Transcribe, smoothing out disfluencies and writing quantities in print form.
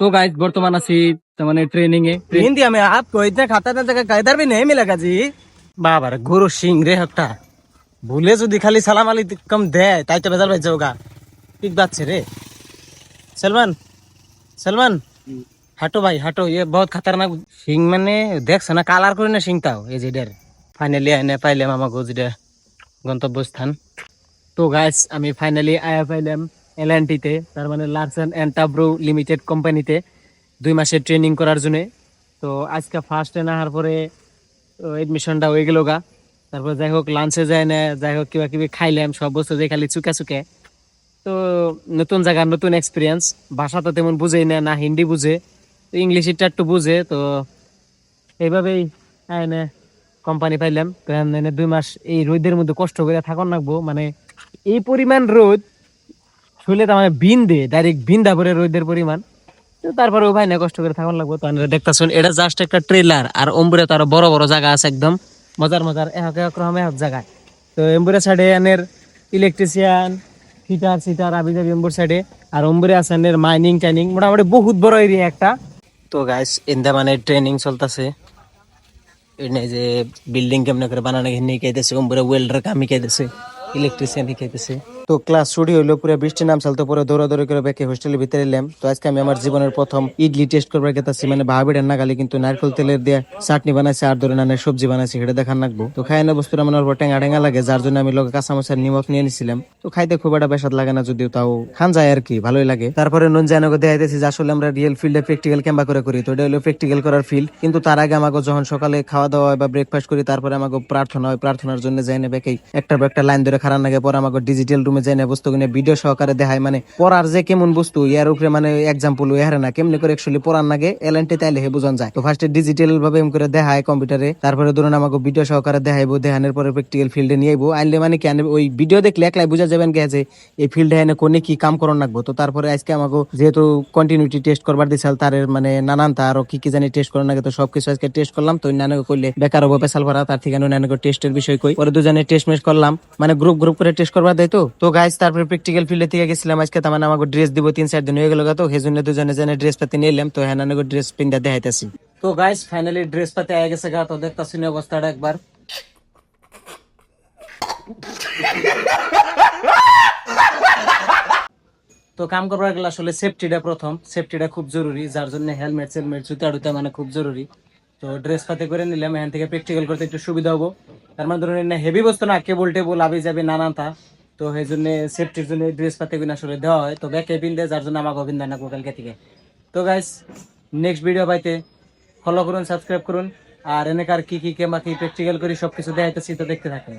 तो गाइस वर्तमान आছি মানে ट्रेनिंग এ हिंदी में आपको इतने खतरनाक जगह का इधर भी नहीं मिलेगा जी। बाबा रे गुरु सिंह रे हट्टा भूले যদি খালি সালাম আলাইকুম দেয় তাই তো বেজাল বাইছে হোগা ঠিক বাচ্চে রে सलमान सलमान হাঁটো ভাই হাঁটো ये बहुत खतरनाक সিং মানে দেখছ না কালার করে না সিংটাও এই যে ডের ফাইনালি আইনে পাইলাম আমাকে যেটা গন্তব্যস্থান। তো গাইস আমি ফাইনালি আয়া পাইলাম এলএনটি তে, তার মানে লার্সেন এন্ড টাব্রো লিমিটেড কোম্পানিতে 2 মাসের ট্রেনিং করার জন্য। তো আজকে ফার্স্ট এ নাহার পরে এডমিশনটা হয়ে গেল গা। তারপর যাই হোক লাঞ্চে যায় না, যাই হোক কিবা কিবি খাইলাম, সব বস্তু যে খালি চুকে চুকে। তো নতুন জায়গা নতুন এক্সপিরিয়েন্স, ভাষা তো তেমন বুঝেই না, না হিন্দি বুঝে, তো ইংলিশটা একটু বুঝে। তো এইভাবেই এনে কোম্পানি পাইলাম। তো এনে 2 মাস এই রোদের মধ্যে কষ্ট করে থাকুন লাগবো, মানে এই পরিমাণ রোদ শুলে তো মানে বিন্দে ডাইরেক্ট বিন্দা পরে রোদের পরিমাণ। তো তারপরে ভাই না কষ্ট করে থাকুন লাগবো। তো আপনারা দেখতেছেন এটা জাস্ট একটা ট্রেলার, আর অম্বুরে তো আরো বড় বড় জায়গা আছে, একদম মজার মজার এক এক রকম এক জায়গায়। তো এম্বুরে সাইডে এনের ইলেকট্রিশিয়ান ফিটার সিটার আবি যাবি এম্বুর সাইডে, আর অম্বুরে আছে এনের মাইনিং টাইনিং, মোটামুটি বহুত বড় এরিয়া একটা। তো গাইস ইন্দা মানে ট্রেনিং চলতেছে, এনে যে বিল্ডিং কেমনে করে বানানো ঘিনে শিখাইতেছে, ওমপুরে ওয়েল্ডার কাম শিখাইতেছে, ইলেকট্রিশিয়ান শিখাইতেছে। তো ক্লাস ছুটি হইলো, পুরো বৃষ্টি নাম চালতো, পরে দৌড়াদৌড়ি করে ব্যাকে হোস্টেলের ভিতরে এলাম। তো আজকে আমি আমার জীবনের প্রথম ইডলি টেস্ট করবার গেতাছি, মানে ভাবিটা না গালি কিন্তু নারকেল তেলের দিয়ে চাটনি বানাইছে আর ধরে নানা সবজি বানাইছে, সেটা দেখার রাখবো। তো খাইনা বস্তুটা আমার অল্প টেঙ্গা টেঙ্গা লাগে, যার জন্য আমি লোক কাঁচামচার নিমখ নিয়ে নিছিলাম। তো খাইতে খুব একটা বেসাদ লাগে না, যদিও তাও খান যায় আর কি, ভালোই লাগে। তারপরে নুন জানাকে দেখাইতেছি যে আসলে আমরা রিয়েল ফিল্ডে প্র্যাকটিক্যাল ক্যাম্পা করে করি। তো এটা হলো প্র্যাকটিক্যাল করার ফিল্ড, কিন্তু তার আগে আমাকে যখন সকালে খাওয়া দাওয়া হয় বা ব্রেকফাস্ট করি, তারপরে আমাকে প্রার্থনা হয়, প্রার্থনার জন্য যাই না বেকেই একটা লাইন ধরে খারাপ লাগে। পরে আমাকে ডিজিটাল রুমে যাই না বস্তু কিনে ভিডিও সহকারে দেখায়, মানে পড়ার যে কেমন বস্তু ইয়ার উপরে মানে এক্সাম্পল হারে না কেমনি করে একচুয়ালি পড়ার নাগে এলএনটি তাইলে হে বোঝান যায়। তো ফার্স্টে ডিজিটাল ভাবে এম করে দেখায় কম্পিউটারে, তারপরে ধরুন আমাকে ভিডিও সহকারে দেখাইবো, দেখানোর পরে প্র্যাকটিক্যাল ফিল্ডে নিয়ে আইবো। আইলে মানে কি ওই ভিডিও দেখলে একলাই বুঝা যাবেন কে যে এই ফিল্ডে এনে কোনে কি কাম করন লাগবো। তো তারপরে আজকে আমাকে যেহেতু কন্টিনিউটি টেস্ট করবার দিছাল, তার মানে নানান তা আরো কি কি জানি টেস্ট করার নাগে, তো সবকিছু আজকে টেস্ট করলাম। তো নানাকে কইলে বেকার হবো পেশাল ভরা, তার থেকে নানাকে টেস্টের বিষয় কই, পরে দুজনে টেস্ট মেস্ট করলাম, মানে গ্রুপ গ্রুপ করে টেস্ট করবার দেয়। তো গাইস তারপরে প্র্যাকটিক্যাল ফিল্ডে থেকে গেছিলাম আজকে, তার মানে আমাকে ড্রেস দিব, 3-4 দিন হয়ে গেল। তো সেই জন্য দুজনে জনে ড্রেস পাতি নিলাম। তো হ্যাঁ নানাকে ড্রেস পিন্দা দেখাইতেছি। তো গাইস ফাইনালি ড্রেস পাতি আয়া গেছে গা। তো দেখতাছি না অবস্থাটা একবার। তো কাম করবার গেলে আসলে সেফটিটা প্রথম, সেফটিটা খুব জরুরি, যার জন্য হেলমেট সেলমেট জুতা টুতা মানে খুব জরুরি। তো ড্রেস পাতি করে নিলাম, এখান থেকে প্র্যাকটিক্যাল করতে একটু সুবিধা হবো। তার মানে ধরুন হেভি বস্তু না, কেবল টেবল আবি যাবে নানান তা। তো সেই জন্য সেফটির জন্য ড্রেস পাতি গুলো আসলে দেওয়া হয়। তো ব্যাকে পিন দেয়, যার জন্য আমাকে অভিনন্দন জানাবো কালকে থেকে। তো গাইস নেক্সট ভিডিও পাইতে ফলো করুন, সাবস্ক্রাইব করুন, আর এনেকার কি কি কেমা কি প্র্যাকটিক্যাল করি সবকিছু দেখাইতেছি, তো দেখতে থাকুন।